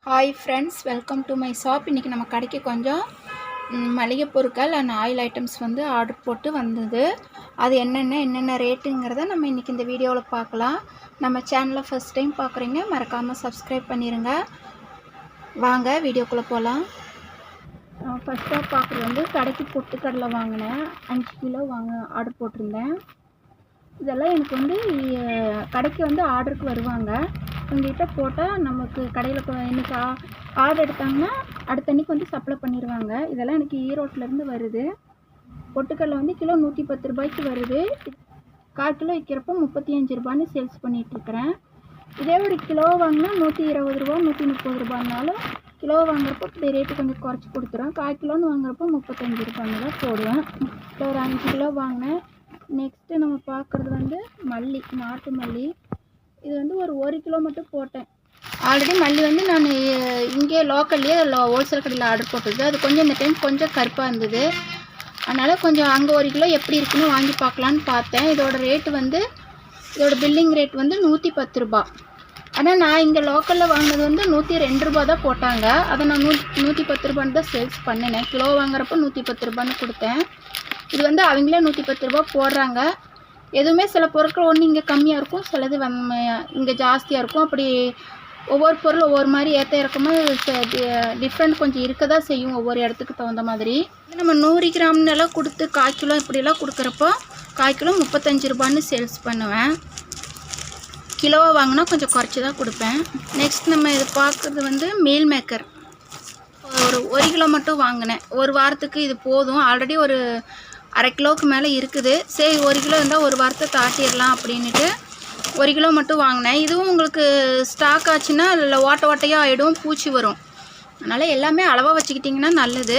Hi friends, welcome to my shop. இன்றைக்கி நம்ம கடைக்கு கொஞ்சம் மளிகை பொருட்கள் அண்ட் ஆயில் ஐட்டம்ஸ் வந்து ஆர்டர் போட்டு வந்தது. அது என்னென்ன ரேட்டுங்கிறத நம்ம இன்றைக்கி இந்த வீடியோவில் பார்க்கலாம். நம்ம சேனலை ஃபஸ்ட் டைம் பார்க்குறீங்க, மறக்காமல் சப்ஸ்கிரைப் பண்ணிடுங்க. வாங்க வீடியோக்குள்ளே போகலாம். ஃபஸ்ட்டாக பார்க்குறது வந்து கடைக்கு பொட்டுக்கடலை வாங்கினேன். 5 கிலோ ஆர்டர் போட்டிருந்தேன். இதெல்லாம் எனக்கு வந்து கடைக்கு வந்து ஆர்டருக்கு வருவாங்க. உங்கள்கிட்ட போட்டால் நமக்கு கடையில் இன்றைக்கி ஆர்டர் எடுத்தாங்கன்னா அடுத்த அன்றைக்கி வந்து சப்ளை பண்ணிடுவாங்க. இதெல்லாம் எனக்கு ஈரோட்டிலேருந்து வருது. பொட்டுக்கடலை வந்து கிலோ 110 ரூபாய்க்கு வருது. 1/4 கிலோ விற்கிறப்போ 35 ரூபான்னு சேல்ஸ் பண்ணிகிட்ருக்கிறேன். இதே ஒரு கிலோ வாங்கினா 120 ரூபா 130 ரூபான்னாலும் கிலோ வாங்குறப்போ இப்படி ரேட்டு கொஞ்சம் குறைச்சி கொடுத்துருவேன். 1/4 கிலோன்னு வாங்குறப்போ 35 ரூபான்னு தான் போடுவேன். இப்போ ஒரு 5 கிலோ வாங்கினேன். நெக்ஸ்ட்டு நம்ம பார்க்குறது வந்து மல்லி, நாட்டு மல்லி. இது வந்து ஒரு 1 கிலோ மட்டும் போட்டேன். ஆல்ரெடி மல்லி வந்து நான் இங்கே லோக்கல்லையே ஹோல்சேல் கடையில் ஆர்டர் போட்டது. அது கொஞ்சம் இந்த டைம் கொஞ்சம் கருப்பாக இருந்தது. அதனால் கொஞ்சம் அங்கே 1 கிலோ எப்படி இருக்குன்னு வாங்கி பார்க்கலான்னு பார்த்தேன். இதோட ரேட்டு வந்து இதோட பில்லிங் ரேட் வந்து 110 ரூபா. ஆனால் நான் இங்கே லோக்கலில் வாங்கினது வந்து 102 ரூபா தான் போட்டாங்க. அதை நான் 110 ரூபான்னு தான் சேல்ஸ் பண்ணினேன். கிலோ வாங்குறப்போ 110 ரூபான்னு கொடுத்தேன். இது வந்து அவங்களே 110 ரூபா போடுறாங்க. எதுவுமே சில பொருட்கள் ஒன்று இங்கே கம்மியாக இருக்கும், சிலது இங்கே ஜாஸ்தியாக இருக்கும். அப்படி ஒவ்வொரு பொருள் ஒவ்வொரு மாதிரி ஏற்ற இறக்கமாக டிஃப்ரெண்ட் கொஞ்சம் இருக்க தான் செய்யும் ஒவ்வொரு இடத்துக்கு தகுந்த மாதிரி. நம்ம 100 கிராம்னெல்லாம் கொடுத்து 1/4 கிலோ இப்படியெல்லாம் கொடுக்குறப்போ 1/4 கிலோ 35 ரூபான்னு சேல்ஸ் பண்ணுவேன். கிலோவை வாங்கினா கொஞ்சம் குறைச்சி தான் கொடுப்பேன். நெக்ஸ்ட் நம்ம இது பார்க்குறது வந்து மீல் மேக்கர். ஒரு 1 கிலோ மட்டும் வாங்கினேன். ஒரு வாரத்துக்கு இது போதும். ஆல்ரெடி ஒரு 1/2 கிலோவுக்கு மேலே இருக்குது. சரி 1 கிலோ இருந்தால் ஒரு வாரத்தை தாட்டிடலாம் அப்படின்ட்டு 1 கிலோ மட்டும் வாங்கினேன். இதுவும் உங்களுக்கு ஸ்டாக் ஆச்சுன்னா இல்லை ஓட்டையாக ஆகிடும், பூச்சி வரும். அதனால் எல்லாமே அளவாக வச்சுக்கிட்டிங்கன்னா நல்லது.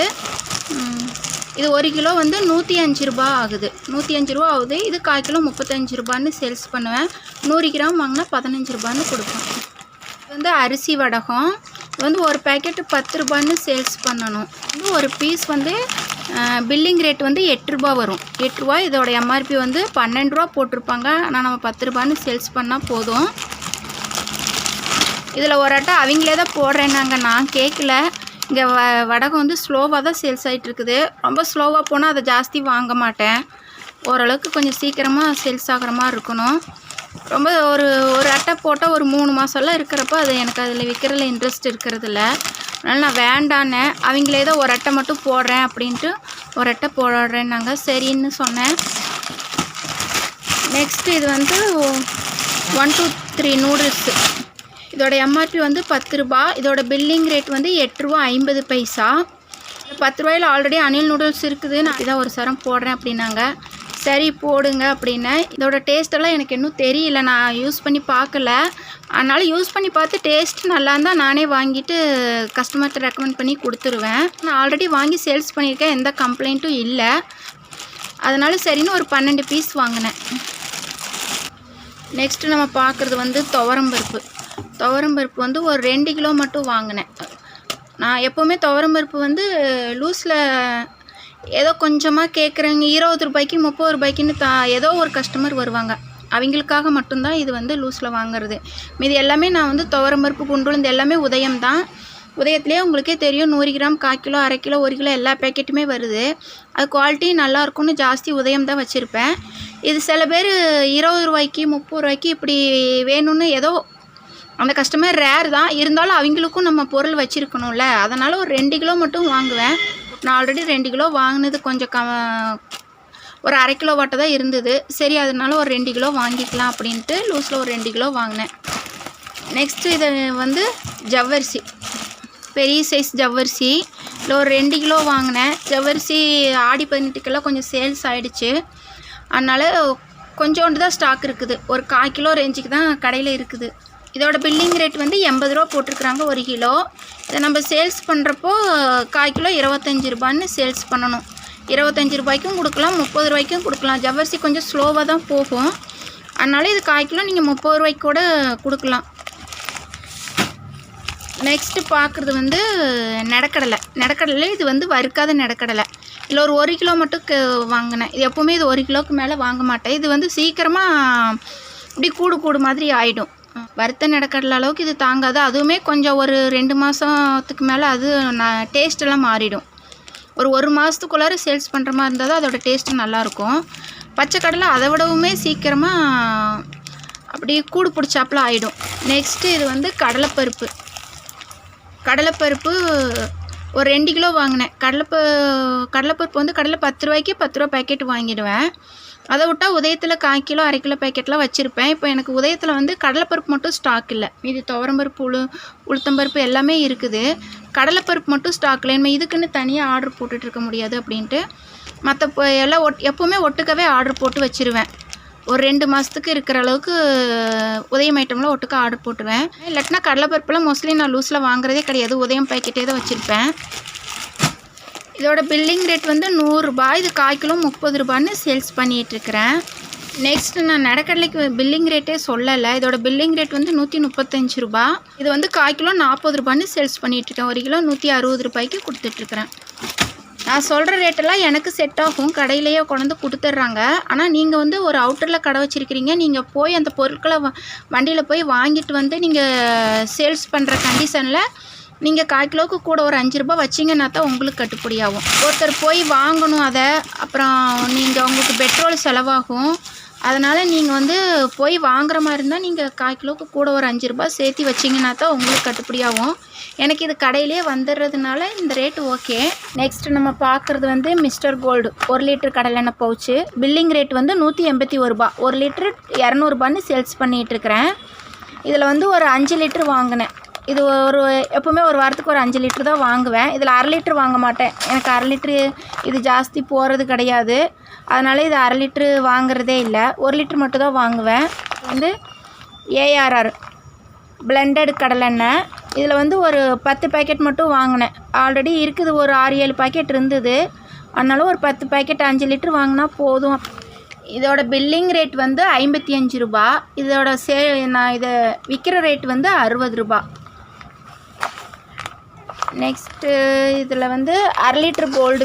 இது 1 கிலோ வந்து 105 ரூபா ஆகுது. 105 ரூபா ஆகுது. இது 1/4 கிலோ 35 ரூபான்னு சேல்ஸ் பண்ணுவேன். 100 கிராம் வாங்கினா 15 ரூபான்னு கொடுப்பேன். இது வந்து அரிசி வடகம். இது வந்து ஒரு பேக்கெட்டு 10 ரூபான்னு சேல்ஸ் பண்ணணும். வந்து ஒரு பீஸ் வந்து பில்லிங் ரேட் வந்து 8 ரூபா வரும். 8 ரூபா. இதோட எம்ஆர்பி வந்து 12 ரூபா போட்டிருப்பாங்க. ஆனால் நம்ம 10 ரூபான்னு சேல்ஸ் பண்ணால் போதும். இதில் ஒரு அட்டை அவங்களே தான் போடுறேன்னாங்க, நான் கேட்கல. இங்கே வடகம் வந்து ஸ்லோவாக தான் சேல்ஸ் ஆகிட்டுருக்குது. ரொம்ப ஸ்லோவாக போனால் அதை ஜாஸ்தி வாங்க மாட்டேன். ஓரளவுக்கு கொஞ்சம் சீக்கிரமாக சேல்ஸ் ஆகிற மாதிரி இருக்கணும். ரொம்ப ஒரு அட்டை போட்டால் ஒரு 3 மாதம்லாம் இருக்கிறப்போ அது எனக்கு அதில் விற்கிறதுல இன்ட்ரெஸ்ட் இருக்கிறதில்ல. அதனால் நான் வேண்டானேன். அவங்களே தான் ஒரு அட்டை மட்டும் போடுறேன் அப்படின்ட்டு ஒரு அட்டை போடுறேன்னாங்க. சரின்னு சொன்னேன். நெக்ஸ்ட்டு இது வந்து 1 2 3 நூடுல்ஸு. இதோட எம்ஆர்பி வந்து 10 ரூபா. இதோட பில்லிங் ரேட் வந்து 8 ரூபா 50 பைசா. 10 ரூபாயில் ஆல்ரெடி அனில் நூடுல்ஸ் இருக்குது. நான் இதான் ஒரு சரம் போடுறேன் அப்படின்னாங்க. சரி போடுங்க அப்படின்னேன். இதோட டேஸ்ட்டெல்லாம் எனக்கு இன்னும் தெரியல, நான் யூஸ் பண்ணி பார்க்கல. அதனால் யூஸ் பண்ணி பார்த்து டேஸ்ட் நல்லா இருந்தால் நானே வாங்கிட்டு கஸ்டமர்கிட்ட ரெக்கமெண்ட் பண்ணி கொடுத்துருவேன். நான் ஆல்ரெடி வாங்கி சேல்ஸ் பண்ணியிருக்கேன், எந்த கம்ப்ளைண்ட்டும் இல்லை. அதனால சரின்னு ஒரு 12 பீஸ் வாங்கினேன். நெக்ஸ்ட்டு நம்ம பார்க்குறது வந்து துவரம்பருப்பு. துவரம்பருப்பு வந்து ஒரு 2 கிலோ மட்டும் வாங்கினேன். நான் எப்போவுமே துவரம்பருப்பு வந்து லூஸில் ஏதோ கொஞ்சமாக கேட்குறேங்க, 20 ரூபாய்க்கு 30 ரூபாய்க்குன்னு ஏதோ ஒரு கஸ்டமர் வருவாங்க. அவங்களுக்காக மட்டும்தான் இது வந்து லூஸில் வாங்குறது. மீது எல்லாமே நான் வந்து துவரம்பருப்பு, குண்டுளுந்து எல்லாமே உதயம் தான். உதயத்துலேயே உங்களுக்கே தெரியும் 100 கிராம் 1/4 கிலோ 1/2 கிலோ 1 கிலோ எல்லா பேக்கெட்டுமே வருது. அது குவாலிட்டி நல்லாயிருக்கும்னு ஜாஸ்தி உதயம் தான் வச்சுருப்பேன். இது சில பேர் 20 ரூபாய்க்கு 30 ரூபாய்க்கு இப்படி வேணும்னு ஏதோ அந்த கஸ்டமர் ரேர் தான். இருந்தாலும் அவங்களுக்கும் நம்ம பொருள் வச்சுருக்கணும்ல. அதனால் ஒரு 2 கிலோ மட்டும் வாங்குவேன். நான் ஆல்ரெடி 2 கிலோ வாங்கினது கொஞ்சம் ஒரு 1/2 கிலோ வாட்டை தான் இருந்தது. சரி அதனால ஒரு 2 கிலோ வாங்கிக்கலாம் அப்படின்ட்டு லூஸில் ஒரு 2 கிலோ வாங்கினேன். நெக்ஸ்ட்டு இது வந்து ஜவ்வரிசி, பெரிய சைஸ் ஜவ்வரிசி. இல்லை ஒரு 2 கிலோ வாங்கினேன். ஜவ்வரிசி ஆடி 18க்கெல்லாம் கொஞ்சம் சேல்ஸ் ஆகிடுச்சு. அதனால் கொஞ்சோண்டு தான் ஸ்டாக் இருக்குது. ஒரு 1/4 கிலோ ரேஞ்சுக்கு தான் கடையில் இருக்குது. இதோட பில்லிங் ரேட் வந்து 80 ரூபா போட்டிருக்குறாங்க 1 கிலோ. இதை நம்ம சேல்ஸ் பண்ணுறப்போ 1/4 கிலோ 25 ரூபான்னு சேல்ஸ் பண்ணணும். 25 ரூபாய்க்கும் கொடுக்கலாம், 30 ரூபாய்க்கும் கொடுக்கலாம். ஜவ்வரிசி கொஞ்சம் ஸ்லோவாக தான் போகும். அதனால் இது 1/4 கிலோ நீங்கள் 30 ரூபாய்க்கு கூட கொடுக்கலாம். நெக்ஸ்ட்டு பார்க்குறது வந்து நெடக்கடலை. இது வந்து வறுக்காத நெடக்கடலை. இதில் ஒரு 1 கிலோ மட்டும் வாங்கினேன். இது எப்போவுமே இது 1 கிலோவுக்கு மேலே வாங்க மாட்டேன். இது வந்து சீக்கிரமாக இப்படி கூடு மாதிரி ஆகிடும். வறுத்த நிலக்கடலை அளவுக்கு இது தாங்காது. அதுவுமே கொஞ்சம் ஒரு 2 மாதத்துக்கு மேலே அது டேஸ்ட்டெல்லாம் மாறிடும். ஒரு மாதத்துக்குள்ளார சேல்ஸ் பண்ணுற மாதிரி இருந்தால் தான் அதோடய டேஸ்ட்டு நல்லாயிருக்கும். பச்சை கடலை அதை விடவுமே சீக்கிரமாக அப்படியே கூடு பிடிச்சாப்புல ஆகிடும். நெக்ஸ்ட்டு இது வந்து கடலைப்பருப்பு ஒரு 2 கிலோ வாங்கினேன். கடலைப்பருப்பு வந்து கடையில் 10 ரூபாய்க்கு 10 ரூபா பேக்கெட் வாங்கிடுவேன். அதை விட்டால் உதயத்தில் 1/4 கிலோ 1/2 கிலோ பேக்கெட்லாம் வச்சுருப்பேன். இப்போ எனக்கு உதயத்தில் வந்து கடலைப்பருப்பு மட்டும் ஸ்டாக் இல்லை. மீதி துவரம்பருப்பு உளுத்தம்பருப்பு எல்லாமே இருக்குது. கடலைப்பருப்பு மட்டும் ஸ்டாக் இல்லை. நம்ம இதுக்குன்னு தனியாக ஆர்டர் போட்டுட்ருக்க முடியாது அப்படின்ட்டு மற்ற எல்லாம் எப்போவுமே ஒட்டுக்கவே ஆர்டர் போட்டு வச்சுருவேன். ஒரு 2 மாதத்துக்கு இருக்கிற அளவுக்கு உதயம் ஐட்டமில் ஒட்டுக்க ஆர்டர் போட்டுருவேன். இல்லாட்டினா கடலைப்பருப்புலாம் மோஸ்ட்லி நான் லூஸில் வாங்குறதே கிடையாது. உதயம் பேக்கெட்டே தான் வச்சுருப்பேன். இதோட பில்லிங் ரேட் வந்து 100 ரூபாய். இது 1/4 கிலோ 30 ரூபான்னு சேல்ஸ் பண்ணிகிட்ருக்கிறேன். நெக்ஸ்ட்டு நான் நடக்கடலைக்கு பில்லிங் ரேட்டே சொல்லலை. இதோட பில்லிங் ரேட் வந்து 135 ரூபா. இது வந்து 1/4 கிலோ 40 ரூபான்னு சேல்ஸ் பண்ணிகிட்ருக்கேன். 1 கிலோ 160 ரூபாய்க்கு கொடுத்துட்ருக்குறேன். நான் சொல்கிற ரேட்டெல்லாம் எனக்கு செட் ஆகும். கடையிலேயே கொண்டு கொடுத்துட்றாங்க. ஆனால் நீங்கள் வந்து ஒரு அவுட்டரில் கடை வச்சுருக்கிறீங்க. நீங்கள் போய் அந்த பொருட்களை வண்டியில் போய் வாங்கிட்டு வந்து நீங்கள் சேல்ஸ் பண்ணுற கண்டிஷனில் நீங்கள் 1/4 கிலோவுக்கு கூட ஒரு 5 ரூபா வச்சிங்கன்னா தான் உங்களுக்கு கட்டுப்படி ஆகும். ஒருத்தர் போய் வாங்கணும் அதை, அப்புறம் நீங்கள் உங்களுக்கு பெட்ரோல் செலவாகும். அதனால் நீங்கள் வந்து போய் வாங்குற மாதிரி இருந்தால் நீங்கள் 1/4 கிலோவுக்கு கூட ஒரு 5 ரூபா சேர்த்து வச்சிங்கன்னா தான் உங்களுக்கு கட்டுப்படி ஆகும். எனக்கு இது கடையிலே வந்துடுறதுனால இந்த ரேட்டு ஓகே. நெக்ஸ்ட்டு நம்ம பார்க்குறது வந்து மிஸ்டர் கோல்டு 1 லிட்டர் கடலெண்ணெய் பவுச்சு. பில்லிங் ரேட் வந்து 181 ரூபா. 1 லிட்டரு 200 ரூபான்னு சேல்ஸ் பண்ணிகிட்ருக்கிறேன். இதில் வந்து ஒரு 5 லிட்டர் வாங்கினேன். இது எப்போவுமே ஒரு வாரத்துக்கு ஒரு 5 லிட்டர் தான் வாங்குவேன். இதில் 1/2 லிட்டர் வாங்க மாட்டேன். எனக்கு 1/2 லிட்ரு இது ஜாஸ்தி போகிறது கிடையாது. அதனால் இது 1/2 லிட்ரு வாங்குறதே இல்லை. 1 லிட்டர் மட்டும் தான் வாங்குவேன். வந்து ARR பிளெண்டட் கடலெண்ணெய். இதில் வந்து ஒரு 10 பேக்கெட் மட்டும் வாங்கினேன். ஆல்ரெடி இருக்குது ஒரு 6-7 பேக்கெட் இருந்தது. அதனால் ஒரு 10 பேக்கெட் 5 லிட்டர் வாங்கினா போதும். இதோட பில்லிங் ரேட் வந்து 55 ரூபா. இதோட நான் இதை விற்கிற ரேட் வந்து 60 ரூபா. நெக்ஸ்ட்டு இதில் வந்து 1/2 லிட்டர் கோல்டு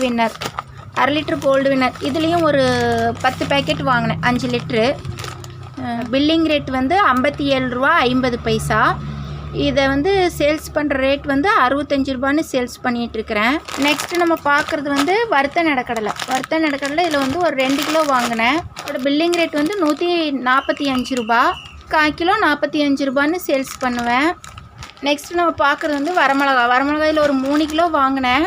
வின்னர். இதுலேயும் ஒரு 10 பேக்கெட் வாங்கினேன் 5 லிட்ரு. பில்லிங் ரேட் வந்து 57 ரூபா 50 பைசா. இதை வந்து சேல்ஸ் பண்ணுற ரேட் வந்து 65 ரூபான்னு சேல்ஸ் பண்ணிகிட்ருக்கிறேன். நெக்ஸ்ட்டு நம்ம பார்க்குறது வந்து வறுத்த நிலக்கடலை. இதில் வந்து ஒரு 2 கிலோ வாங்கினேன். அதோட பில்லிங் ரேட் வந்து 145 ரூபா. 1/4 கிலோ 45 ரூபான்னு சேல்ஸ் பண்ணுவேன். நெக்ஸ்ட்டு நம்ம பார்க்குறது வந்து வரமிளகாயில் ஒரு 3 கிலோ வாங்கினேன்.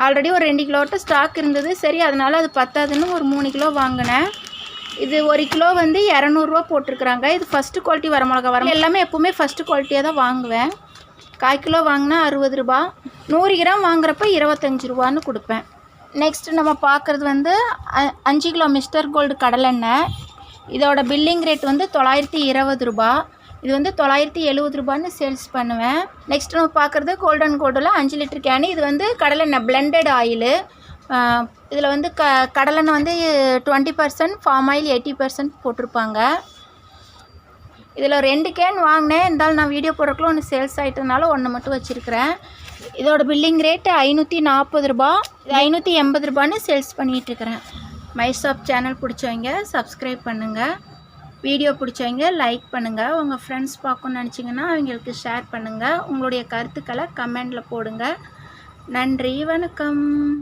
ஆல்ரெடி ஒரு 2 கிலோட்ட ஸ்டாக் இருந்தது. சரி, அதனால் அது பத்தாதுன்னு ஒரு 3 கிலோ வாங்கினேன். இது 1 கிலோ வந்து 200 ரூபா போட்டிருக்குறாங்க. இது ஃபஸ்ட்டு குவாலிட்டி வரமிளகா எல்லாமே எப்போவுமே ஃபஸ்ட்டு குவாலிட்டியாக தான் வாங்குவேன். 1/4 கிலோ வாங்கினா 60 ரூபா. 100 கிராம் வாங்குறப்ப 25 ரூபான்னு கொடுப்பேன். நெக்ஸ்ட்டு நம்ம பார்க்குறது வந்து 5 கிலோ மிஸ்டர் கோல்டு கடலெண்ணெய். இதோட பில்லிங் ரேட் வந்து 920 ரூபா. இது வந்து 970 ரூபான்னு சேல்ஸ் பண்ணுவேன். நெக்ஸ்ட் நம்ம பார்க்குறது கோல்டன் கோல்டில் 5 லிட்டர் கேனு. இது வந்து கடலெண்ணெய் பிளெண்டட் ஆயிலு. இதில் வந்து கடலெண்ணெய் வந்து 20%, ஃபார்ம் ஆயில் 80% போட்டிருப்பாங்க. இதில் 2 கேன் வாங்கினேன். இருந்தாலும் நான் வீடியோ போடுறக்குள்ள ஒன்று சேல்ஸ் ஆகிட்டதுனால ஒன்று மட்டும் வச்சுருக்கிறேன். இதோட பில்லிங் ரேட்டு 540 ரூபா. இது 580 ரூபான்னு சேல்ஸ் பண்ணிகிட்ருக்கிறேன். மை ஷாப் சேனல் பிடிச்சவங்க சப்ஸ்கிரைப் பண்ணுங்கள். வீடியோ பிடிச்சவங்க லைக் பண்ணுங்கள். உங்கள் ஃப்ரெண்ட்ஸ் பார்க்கணுன்னு நினச்சிங்கன்னா அவங்களுக்கு ஷேர் பண்ணுங்கள். உங்களுடைய கருத்துக்களை கமெண்டில் போடுங்க. நன்றி, வணக்கம்.